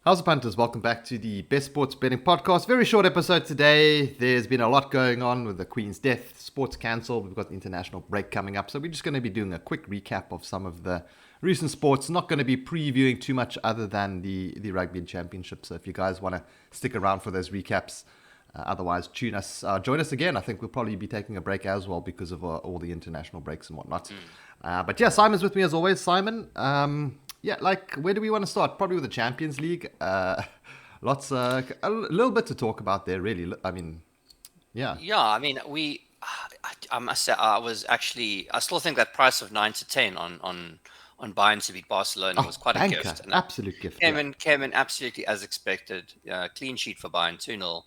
How's it, punters? Welcome back to the Best Sports Betting Podcast. Very short episode today. There's been a lot going on with the Queen's death, sports cancelled. We've got the international break coming up. So we're just going to be doing a quick recap of some of the recent sports. Not going to be previewing too much other than the Rugby Championship. So if you guys want to stick around for those recaps, otherwise join us again. I think we'll probably be taking a break as well because of all the international breaks and whatnot. But yeah, Simon's with me as always. Simon, yeah, where do we want to start? Probably with the Champions League. A little bit to talk about there, really. I mean, yeah. Yeah, I mean, I must say, I still think that price of 9 to 10 on Bayern to beat Barcelona was quite a gift. And absolute gift. Came in absolutely as expected. Clean sheet for Bayern, 2-0.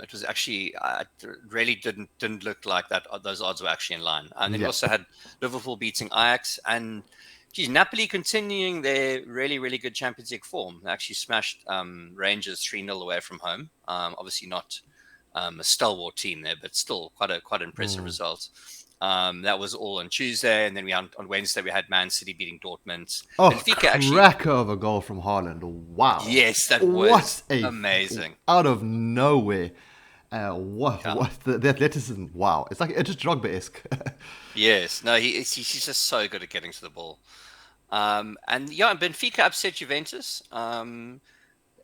It was actually, it really didn't look like that. Those odds were actually in line. And then we also had Liverpool beating Ajax and Napoli continuing their really, really good Champions League form. They actually smashed Rangers 3-0 away from home. Obviously not a stalwart team there, but still quite an impressive result. That was all on Tuesday, and then on Wednesday we had Man City beating Dortmund. Oh, cracker of a goal from Haaland! Wow. Yes, that was amazing. Out of nowhere. The athleticism! Wow, it's just Drogba-esque. Yes, no, he's just so good at getting to the ball. Benfica upset Juventus. And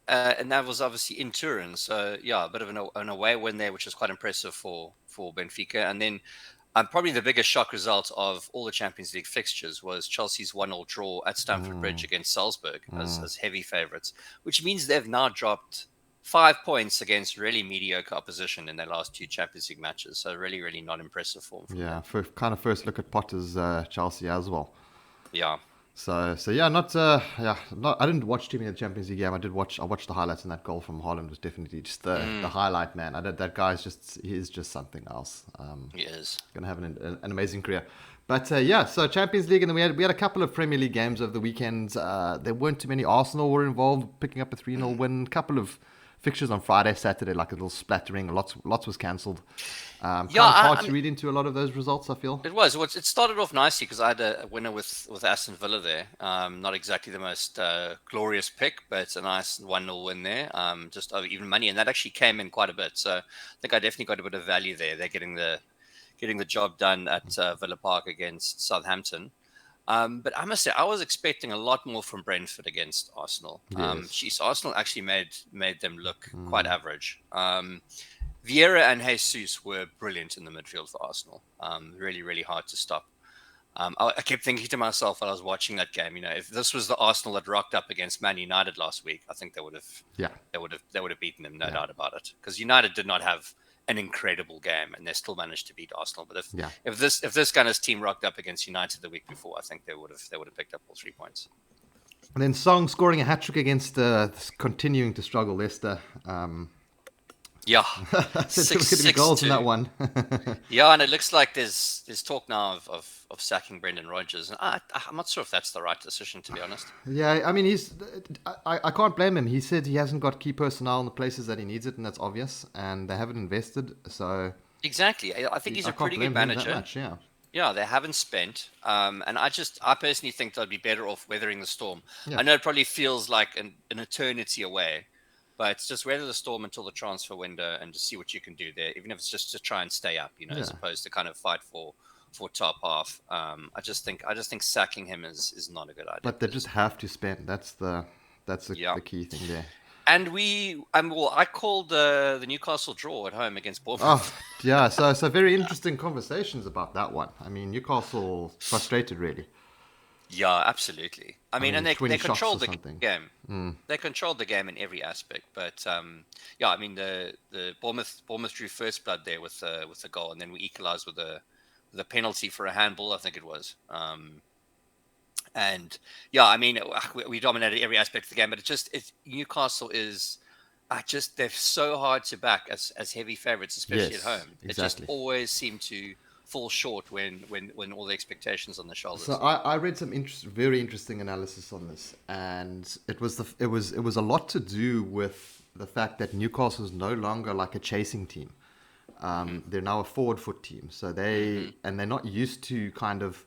that was obviously in Turin. So, yeah, a bit of an away win there, which was quite impressive for Benfica. And then probably the biggest shock result of all the Champions League fixtures was Chelsea's 1-1 draw at Stamford Bridge against Salzburg as heavy favourites, which means they've now dropped 5 points against really mediocre opposition in their last 2 Champions League matches. So really, really not impressive form. Yeah, first look at Potter's Chelsea as well. Yeah. So yeah, I didn't watch too many of the Champions League game. I watched the highlights, and that goal from Haaland was definitely just the highlight, man. That guy's he is just something else. He is going to have an amazing career. But so Champions League, and then we had a couple of Premier League games over the weekend. There weren't too many. Arsenal were involved, picking up a 3-0 win. A couple of fixtures on Friday, Saturday, like a little splattering. Lots was cancelled. Hard to read into a lot of those results, I feel. It was. It started off nicely because I had a winner with Aston Villa there. Not exactly the most glorious pick, but it's a nice 1-0 win there. Just over even money, and that actually came in quite a bit. So I think I definitely got a bit of value there. They're getting the job done at Villa Park against Southampton. But I must say, I was expecting a lot more from Brentford against Arsenal. Yes. Arsenal actually made them look quite average. Vieira and Jesus were brilliant in the midfield for Arsenal. Really, really hard to stop. I kept thinking to myself while I was watching that game, if this was the Arsenal that rocked up against Man United last week, I think they would have beaten them, no doubt about it. Because United did not have an incredible game, and they still managed to beat Arsenal. But if this kind of team rocked up against United the week before, I think they would have picked up all 3 points. And then Song scoring a hat trick against continuing to struggle Leicester. Yeah, 6 goals in that one. Yeah, and it looks like there's talk now of sacking Brendan Rodgers, and I'm not sure if that's the right decision, to be honest. Yeah, I mean I can't blame him. He said he hasn't got key personnel in the places that he needs it, and that's obvious. And they haven't invested, so exactly. I think he's a pretty good manager. Much, yeah. Yeah, they haven't spent, and I personally think they'd be better off weathering the storm. Yeah. I know it probably feels like an eternity away. But it's just weather the storm until the transfer window and just see what you can do there, even if it's just to try and stay up, as opposed to kind of fight for top half. I just think sacking him is not a good idea. But they just have to spend. That's the key thing there. And I called the Newcastle draw at home against Bournemouth. Oh, yeah. So very interesting conversations about that one. I mean, Newcastle frustrated really. Yeah, absolutely. I mean, and they controlled the game. They controlled the game in every aspect. But I mean, the Bournemouth drew first blood there with the goal, and then we equalised with a penalty for a handball, I think it was. And yeah, I mean, we dominated every aspect of the game. But Newcastle is they're so hard to back as heavy favourites, especially at home. Exactly. It just always seem to fall short when all the expectations on the shoulders. So I read some very interesting analysis on this, and it was a lot to do with the fact that Newcastle is no longer like a chasing team. They're now a forward foot team, so they're not used to kind of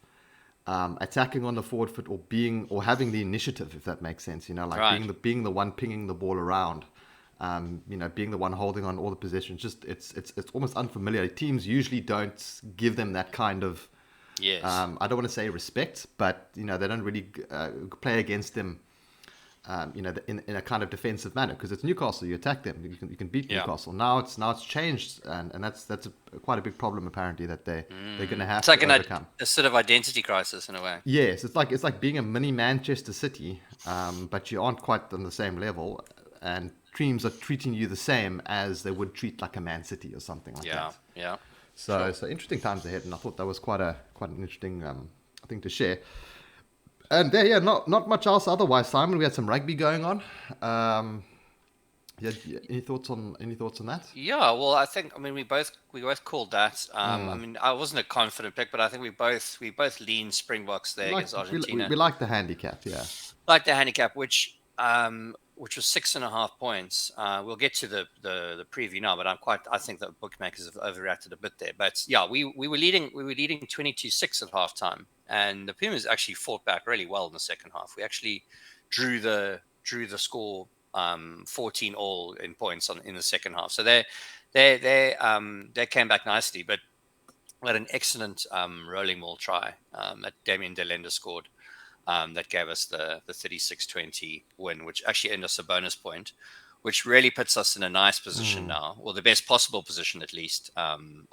attacking on the forward foot or having the initiative, if that makes sense. Like Right. being the one pinging the ball around. Being the one holding on all the possessions. Just it's almost unfamiliar. Teams usually don't give them that kind of. Yes. I don't want to say respect, but they don't really play against them. In a kind of defensive manner, because it's Newcastle. You attack them, you can beat Yeah. Newcastle. Now it's changed, and that's quite a big problem apparently that they're going to It's have like to overcome. a sort of identity crisis in a way. Yes, it's like being a mini Manchester City, but you aren't quite on the same level, and teams are treating you the same as they would treat like a Man City or something like Yeah. that. Yeah. So Sure. so interesting times ahead, and I thought that was quite an interesting thing to share. And there, yeah, not much else otherwise. Simon, we had some rugby going on. Um, yeah, any thoughts on that? Yeah, well, I mean we both called that. I mean, I wasn't a confident pick, but I think we both leaned Springboks We there like against we, Argentina. we like the handicap, yeah. Like the handicap, which was 6.5 points. We'll get to the preview now, but I think that bookmakers have overreacted a bit there. But yeah, we were leading 22-6 at halftime, and the Pumas actually fought back really well in the second half. We actually drew the score 14 all in points in the second half. So they came back nicely, but we had an excellent rolling ball try that Damien Delenda scored that gave us the 36-20 win, which actually earned us a bonus point, which really puts us in a nice position Mm. now, or the best possible position at least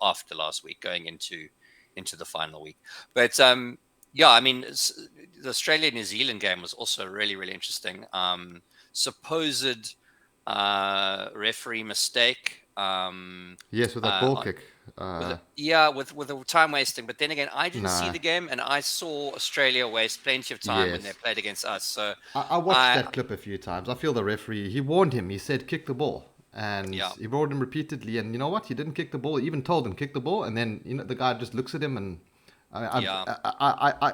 after last week, going into the final week. But yeah, I mean, the Australia New Zealand game was also really really interesting. Supposed referee mistake. Yes, with that ball Uh, kick. with the time wasting. But then again, I didn't see No. the game, and I saw Australia waste plenty of time when they Yes. played against us. So I watched I that clip a few times. I feel the referee, he warned him. He said, kick the ball. And yeah he warned him repeatedly. And you know what? He didn't kick the ball. He even told him, kick the ball. And then, the guy just looks at him and yeah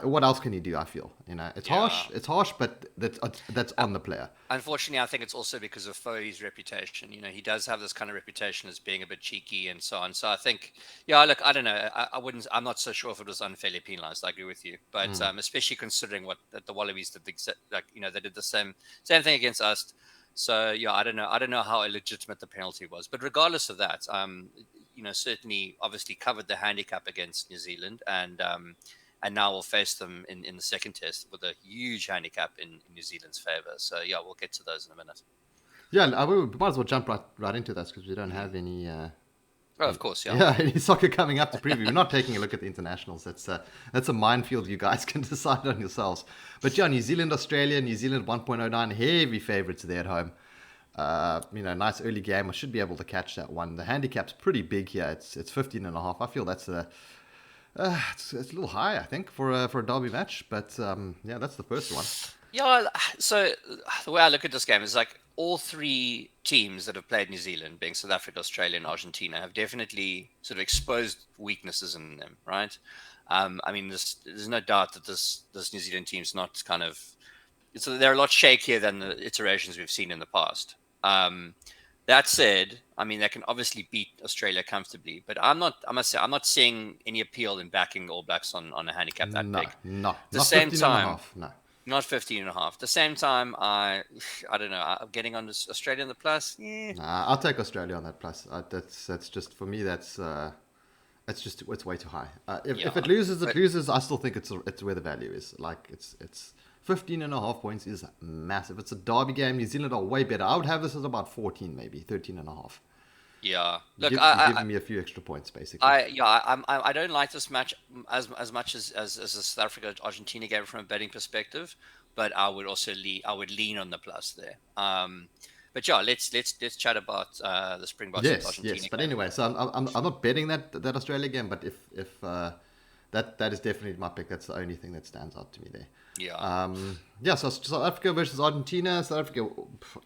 what else can he do? I feel, it's harsh. yeah. It's harsh, but that's Uh, on the player. Unfortunately, I think it's also because of Foley's reputation. He does have this kind of reputation as being a bit cheeky and so on. So I think, yeah, look, I don't know. I wouldn't. I'm not so sure if it was unfairly penalised. I agree with you, but Mm. especially considering what that the Wallabies did, they did the same thing against us. So yeah, I don't know. I don't know how illegitimate the penalty was, but regardless of that, certainly, obviously covered the handicap against New Zealand, and now we'll face them in the second test with a huge handicap in New Zealand's favour. So yeah, we'll get to those in a minute. Yeah, we might as well jump right into that because we don't Mm. have any. Oh, of course, yeah. Yeah, any soccer coming up to preview. We're not taking a look at the internationals. That's a minefield. You guys can decide on yourselves. But yeah, New Zealand, Australia, New Zealand 1.09 heavy favourites there at home. Nice early game. I should be able to catch that one. The handicap's pretty big here. It's 15.5. I feel that's it's a little high, I think, for a derby match. But yeah, that's the first one. Yeah, so the way I look at this game is like all three teams that have played New Zealand, being South Africa, Australia, and Argentina, have definitely sort of exposed weaknesses in them, right? I mean, there's no doubt that this New Zealand team's not kind of so they're a lot shakier than the iterations we've seen in the past. That said, I mean they can obviously beat Australia comfortably, but I must say, I'm not seeing any appeal in backing All Blacks on a handicap that No, big. At no, the not same 15 and a time, half. No. not 15.5. At the same time, I don't know. I'm getting on this Australia in the plus. Yeah, Nah, I'll take Australia on that plus. That's just for me. It's way too high. If yeah. it loses, it But loses. I still think it's where the value is. Like it's 15.5 points is massive. It's a derby game. New Zealand are way better. I would have this as about 14, maybe 13.5. yeah, You look, you're giving me a few extra points basically. I don't like this match as much as the South Africa Argentina game from a betting perspective, but I would lean on the plus there. But yeah, let's chat about the Springboks and Yes, yes. Argentina But game. anyway, so I'm not betting that Australia game, but if that is definitely my pick. That's the only thing that stands out to me there. Yeah, Yeah, so South Africa versus Argentina. South Africa,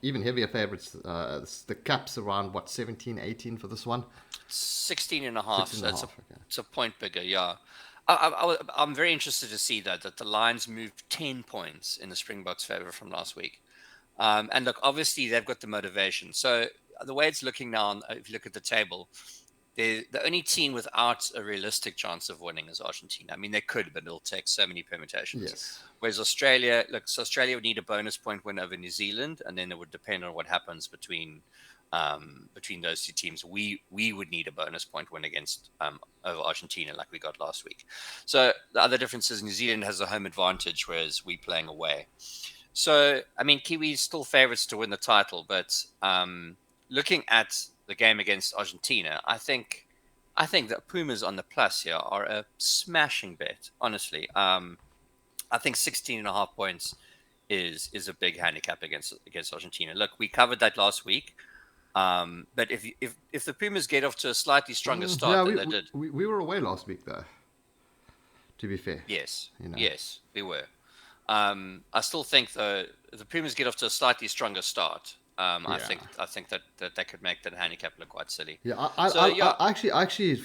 even heavier favorites. The caps around, what, 17, 18 for this one? 16 and a half. 16 So and a half, okay. it's a point bigger. Yeah, I'm very interested to see that the lines moved 10 points in the Springboks' favor from last week. And look, obviously they've got the motivation. So the way it's looking now, if you look at the table, the only team without a realistic chance of winning is Argentina. I mean, they could, but it'll take so many permutations. Yes. Whereas Australia, look, so Australia would need a bonus point win over New Zealand, and then it would depend on what happens between those two teams. We would need a bonus point win against over Argentina, like we got last week. So the other difference is New Zealand has a home advantage, whereas we playing away. So I mean, Kiwis still favourites to win the title, but looking at the game against Argentina, I think that Pumas on the plus here are a smashing bet. Honestly, I think 16.5 points is a big handicap against Argentina. Look, we covered that last week. But if the Pumas get off to a slightly stronger start Yeah, than they did, we were away last week, though, to be fair. yes, You know. yes, we were. I still think though if the Pumas get off to a slightly stronger start. I Yeah. think that they could make that handicap look quite silly. Yeah, So yeah,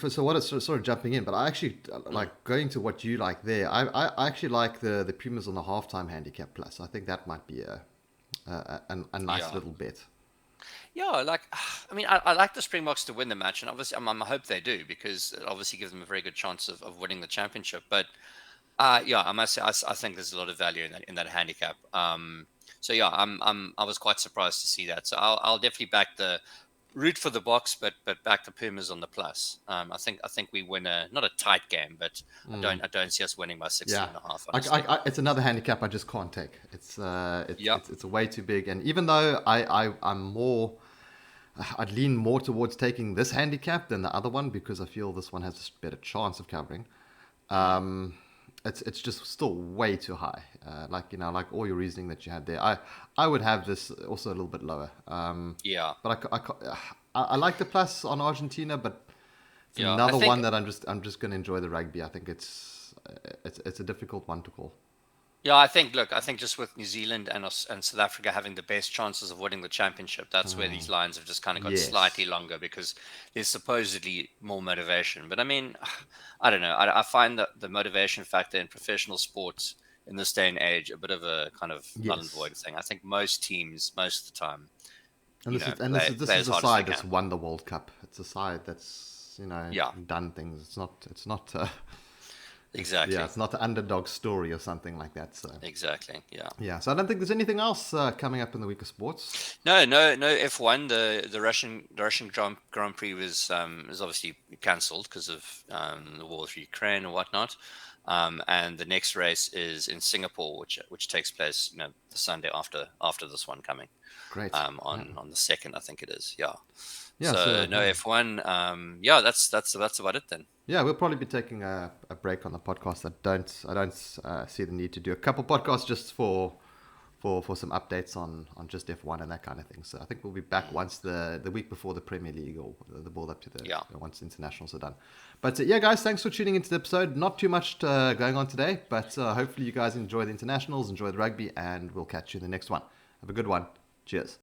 so what it's sort of jumping in, but I actually like going to what you like there. I actually like the Pumas on the halftime handicap plus. I think that might be a nice yeah. little bet. Yeah, like I mean, I like the Springboks to win the match, and obviously, I hope they do because it obviously gives them a very good chance of winning the championship. But yeah, I must say, I think there's a lot of value in that handicap. So yeah, I was quite surprised to see that. So I'll definitely back the root for the box, but back the Pumas on the plus. I think we win a not a tight game, but I don't see us winning by 16 Yeah, and a half. Honestly, it's another handicap I just can't take. yeah, It's way too big, and even though I'm more, I'd lean more towards taking this handicap than the other one because I feel this one has a better chance of covering. Um, it's just still way too high. Like all your reasoning that you had there, I would have this also a little bit lower. yeah, But I like the plus on Argentina, but it's yeah. I another think one that I'm just going to enjoy the rugby. I think it's a difficult one to call. Yeah, I think just with New Zealand and South Africa having the best chances of winning the championship, that's where these lines have just kind of got Yes. slightly longer because there's supposedly more motivation. But I mean, I don't know. I find that the motivation factor in professional sports in this day and age a bit of a kind of null and Yes. void thing. I think most teams, most of the time, And play this play is as a hard as they side that's can. won the World Cup. It's a side that's Yeah, done things. It's not exactly, it's not the underdog story or something like that. So exactly. Yeah. yeah, so I don't think there's anything else coming up in the week of sports. No F1. The Russian Grand Prix was obviously cancelled because of the war with Ukraine and whatnot. And the next race is in Singapore, which takes place the Sunday after this one coming Great. Yeah. on the second, I think it is. Yeah. Yeah. So So no F1. Yeah, that's about it then. yeah, we'll probably be taking a break on the podcast. I don't see the need to do a couple podcasts just for some updates on just F1 and that kind of thing. So I think we'll be back once the week before the Premier League or the build up to Yeah. once internationals are done. But yeah, guys, thanks for tuning into the episode. Not too much going on today, but hopefully you guys enjoy the internationals, enjoy the rugby, and we'll catch you in the next one. Have a good one. Cheers.